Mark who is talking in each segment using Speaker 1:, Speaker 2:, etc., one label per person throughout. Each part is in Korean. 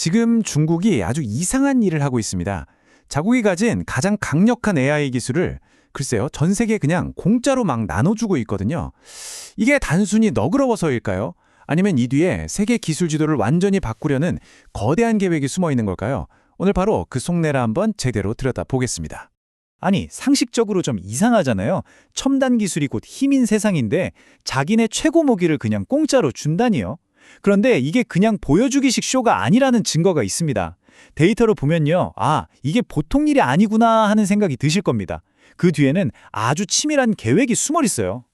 Speaker 1: 지금 중국이 아주 이상한 일을 하고 있습니다. 자국이 가진 가장 강력한 AI 기술을 글쎄요, 전 세계에 그냥 공짜로 막 나눠주고 있거든요. 이게 단순히 너그러워서일까요? 아니면 이 뒤에 세계 기술 지도를 완전히 바꾸려는 거대한 계획이 숨어 있는 걸까요? 오늘 바로 그 속내를 한번 제대로 들여다보겠습니다.
Speaker 2: 아니, 상식적으로 좀 이상하잖아요. 첨단 기술이 곧 힘인 세상인데 자기네 최고 무기를 그냥 공짜로 준다니요. 그런데 이게 그냥 보여주기식 쇼가 아니라는 증거가 있습니다. 데이터로 보면요. 아, 이게 보통 일이 아니구나 하는 생각이 드실 겁니다. 그 뒤에는 아주 치밀한 계획이 숨어 있어요.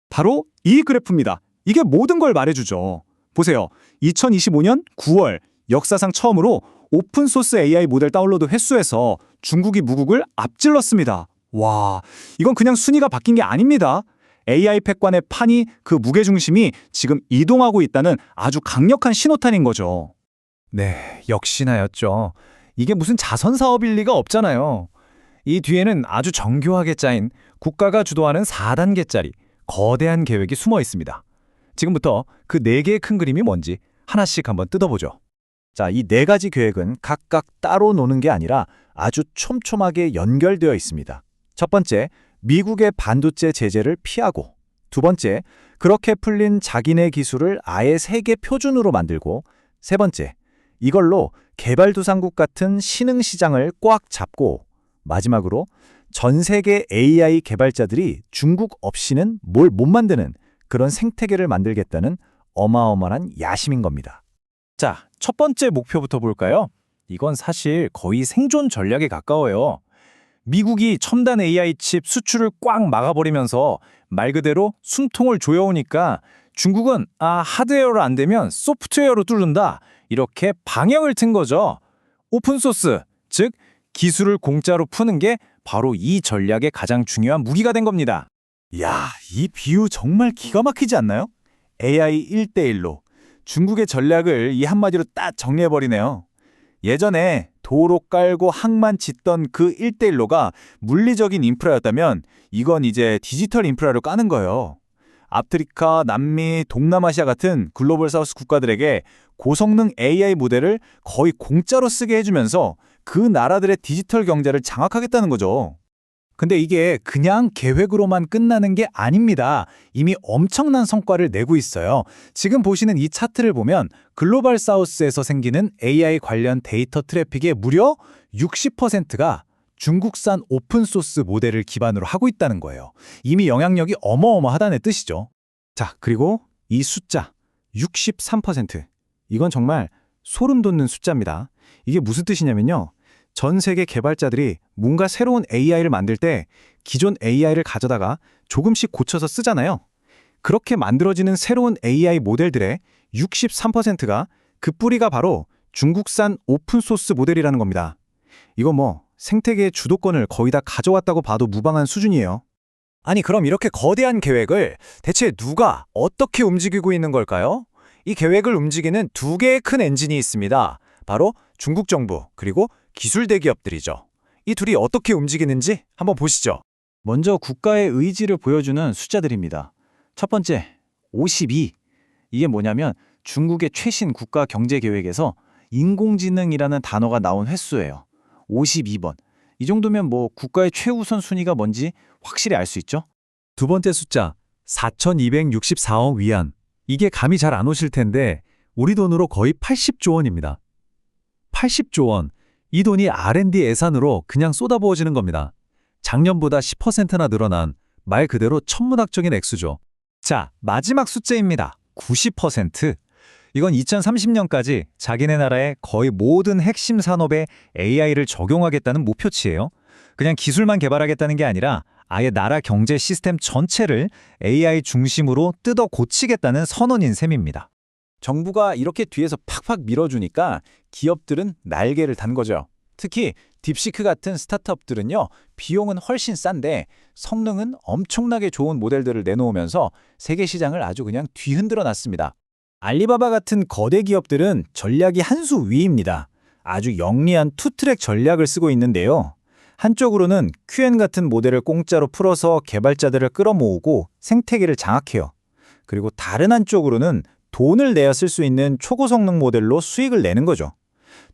Speaker 2: 바로 이 그래프입니다. 이게 모든 걸 말해주죠. 보세요. 2025년 9월 역사상 처음으로 오픈소스 AI 모델 다운로드 횟수에서 중국이 무국을 앞질렀습니다. 와, 이건 그냥 순위가 바뀐 게 아닙니다. AI 패권의 판이 그 무게중심이 지금 이동하고 있다는 아주 강력한 신호탄인 거죠. 네, 역시나였죠. 이게 무슨 자선 사업일 리가 없잖아요. 이 뒤에는 아주 정교하게 짜인 국가가 주도하는 4단계짜리 거대한 계획이 숨어 있습니다. 지금부터 그 4개의 큰 그림이 뭔지 하나씩 한번 뜯어보죠. 자, 이 4가지 계획은 각각 따로 노는 게 아니라 아주 촘촘하게 연결되어 있습니다. 첫 번째, 미국의 반도체 제재를 피하고, 두 번째, 그렇게 풀린 자기네 기술을 아예 세계 표준으로 만들고, 세 번째, 이걸로 개발도상국 같은 신흥 시장을 꽉 잡고, 마지막으로 전 세계 AI 개발자들이 중국 없이는 뭘 못 만드는 그런 생태계를 만들겠다는 어마어마한 야심인 겁니다. 자, 첫 번째 목표부터 볼까요? 이건 사실 거의 생존 전략에 가까워요. 미국이 첨단 AI 칩 수출을 꽉 막아버리면서 말 그대로 숨통을 조여오니까 중국은 하드웨어로 안 되면 소프트웨어로 뚫는다. 이렇게 방향을 튼 거죠. 오픈소스, 즉 기술을 공짜로 푸는 게 바로 이 전략의 가장 중요한 무기가 된 겁니다. 야, 이 비유 정말 기가 막히지 않나요? AI 1대1로 중국의 전략을 이 한마디로 딱 정리해버리네요. 예전에 도로 깔고 항만 짓던 그 1대1로가 물리적인 인프라였다면 이건 이제 디지털 인프라로 까는 거예요. 아프리카, 남미, 동남아시아 같은 글로벌 사우스 국가들에게 고성능 AI 모델을 거의 공짜로 쓰게 해주면서 그 나라들의 디지털 경제를 장악하겠다는 거죠. 근데 이게 그냥 계획으로만 끝나는 게 아닙니다. 이미 엄청난 성과를 내고 있어요. 지금 보시는 이 차트를 보면 글로벌 사우스에서 생기는 AI 관련 데이터 트래픽의 무려 60%가 중국산 오픈소스 모델을 기반으로 하고 있다는 거예요. 이미 영향력이 어마어마하다는 뜻이죠. 자, 그리고 이 숫자 63%. 이건 정말 소름 돋는 숫자입니다. 이게 무슨 뜻이냐면요. 전 세계 개발자들이 뭔가 새로운 AI를 만들 때 기존 AI를 가져다가 조금씩 고쳐서 쓰잖아요. 그렇게 만들어지는 새로운 AI 모델들의 63%가 그 뿌리가 바로 중국산 오픈소스 모델이라는 겁니다. 이거 생태계의 주도권을 거의 다 가져왔다고 봐도 무방한 수준이에요. 아니, 그럼 이렇게 거대한 계획을 대체 누가 어떻게 움직이고 있는 걸까요? 이 계획을 움직이는 2개의 큰 엔진이 있습니다. 바로 중국 정부 그리고 기술 대기업들이죠. 이 둘이 어떻게 움직이는지 한번 보시죠. 먼저 국가의 의지를 보여주는 숫자들입니다. 첫 번째, 52. 이게 뭐냐면 중국의 최신 국가 경제 계획에서 인공지능이라는 단어가 나온 횟수예요. 52번. 이 정도면 국가의 최우선 순위가 뭔지 확실히 알 수 있죠? 두 번째 숫자, 4,264억 위안. 이게 감이 잘 안 오실 텐데 우리 돈으로 거의 80조 원입니다. 80조 원. 이 돈이 R&D 예산으로 그냥 쏟아부어지는 겁니다. 작년보다 10%나 늘어난 말 그대로 천문학적인 액수죠. 자, 마지막 숫자입니다. 90%. 이건 2030년까지 자기네 나라의 거의 모든 핵심 산업에 AI를 적용하겠다는 목표치예요. 그냥 기술만 개발하겠다는 게 아니라 아예 나라 경제 시스템 전체를 AI 중심으로 뜯어 고치겠다는 선언인 셈입니다. 정부가 이렇게 뒤에서 팍팍 밀어주니까 기업들은 날개를 단 거죠. 특히 딥시크 같은 스타트업들은요, 비용은 훨씬 싼데 성능은 엄청나게 좋은 모델들을 내놓으면서 세계 시장을 아주 그냥 뒤흔들어 놨습니다. 알리바바 같은 거대 기업들은 전략이 한 수 위입니다. 아주 영리한 투트랙 전략을 쓰고 있는데요. 한쪽으로는 QN 같은 모델을 공짜로 풀어서 개발자들을 끌어모으고 생태계를 장악해요. 그리고 다른 한쪽으로는 돈을 내야 쓸 수 있는 초고성능 모델로 수익을 내는 거죠.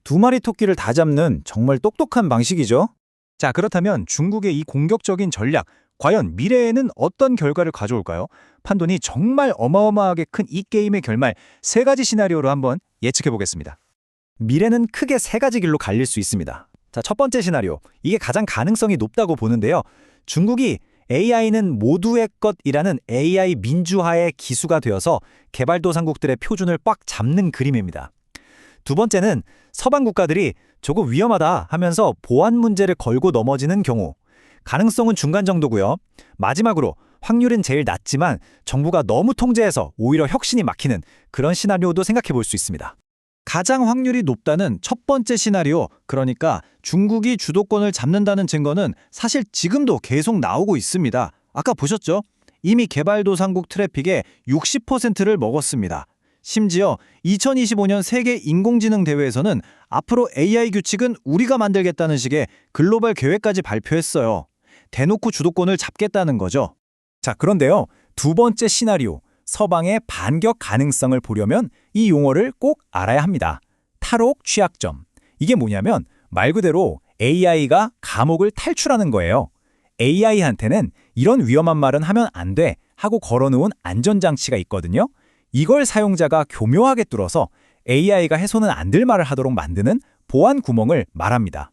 Speaker 2: 두 마리 토끼를 다 잡는 정말 똑똑한 방식이죠. 자, 그렇다면 중국의 이 공격적인 전략, 과연 미래에는 어떤 결과를 가져올까요? 판돈이 정말 어마어마하게 큰 이 게임의 결말 3가지 시나리오로 한번 예측해 보겠습니다. 미래는 크게 3가지 길로 갈릴 수 있습니다. 자, 첫 번째 시나리오. 이게 가장 가능성이 높다고 보는데요. 중국이 AI는 모두의 것이라는 AI 민주화의 기수가 되어서 개발도상국들의 표준을 꽉 잡는 그림입니다. 두 번째는 서방 국가들이 조금 위험하다 하면서 보안 문제를 걸고 넘어지는 경우. 가능성은 중간 정도고요. 마지막으로 확률은 제일 낮지만 정부가 너무 통제해서 오히려 혁신이 막히는 그런 시나리오도 생각해 볼 수 있습니다. 가장 확률이 높다는 첫 번째 시나리오, 그러니까 중국이 주도권을 잡는다는 증거는 사실 지금도 계속 나오고 있습니다. 아까 보셨죠? 이미 개발도상국 트래픽의 60%를 먹었습니다. 심지어 2025년 세계 인공지능 대회에서는 앞으로 AI 규칙은 우리가 만들겠다는 식의 글로벌 계획까지 발표했어요. 대놓고 주도권을 잡겠다는 거죠. 자, 그런데요. 두 번째 시나리오, 서방의 반격 가능성을 보려면 이 용어를 꼭 알아야 합니다. 탈옥 취약점. 이게 뭐냐면 말 그대로 AI가 감옥을 탈출하는 거예요. AI한테는 이런 위험한 말은 하면 안 돼 하고 걸어놓은 안전장치가 있거든요. 이걸 사용자가 교묘하게 뚫어서 AI가 해서는 안 될 말을 하도록 만드는 보안 구멍을 말합니다.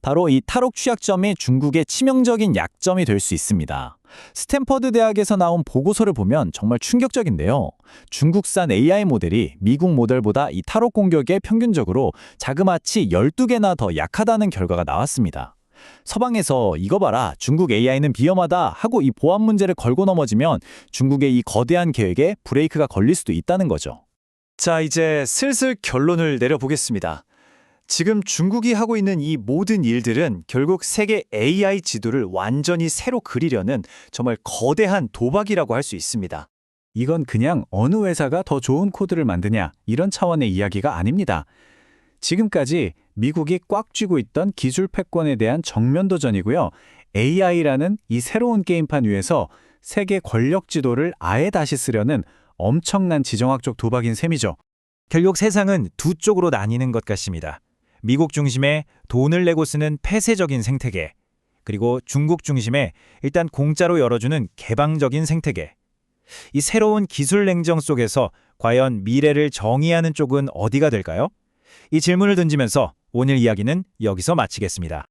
Speaker 2: 바로 이 탈옥 취약점이 중국의 치명적인 약점이 될 수 있습니다. 스탠퍼드 대학에서 나온 보고서를 보면 정말 충격적인데요. 중국산 AI 모델이 미국 모델보다 이 탈옥 공격에 평균적으로 자그마치 12개나 더 약하다는 결과가 나왔습니다. 서방에서 이거 봐라, 중국 AI는 위험하다 하고 이 보안 문제를 걸고 넘어지면 중국의 이 거대한 계획에 브레이크가 걸릴 수도 있다는 거죠. 자, 이제 슬슬 결론을 내려보겠습니다. 지금 중국이 하고 있는 이 모든 일들은 결국 세계 AI 지도를 완전히 새로 그리려는 정말 거대한 도박이라고 할 수 있습니다. 이건 그냥 어느 회사가 더 좋은 코드를 만드냐 이런 차원의 이야기가 아닙니다. 지금까지 미국이 꽉 쥐고 있던 기술 패권에 대한 정면 도전이고요. AI라는 이 새로운 게임판 위에서 세계 권력 지도를 아예 다시 쓰려는 엄청난 지정학적 도박인 셈이죠. 결국 세상은 두 쪽으로 나뉘는 것 같습니다. 미국 중심의 돈을 내고 쓰는 폐쇄적인 생태계, 그리고 중국 중심의 일단 공짜로 열어주는 개방적인 생태계. 이 새로운 기술 냉정 속에서 과연 미래를 정의하는 쪽은 어디가 될까요? 이 질문을 던지면서 오늘 이야기는 여기서 마치겠습니다.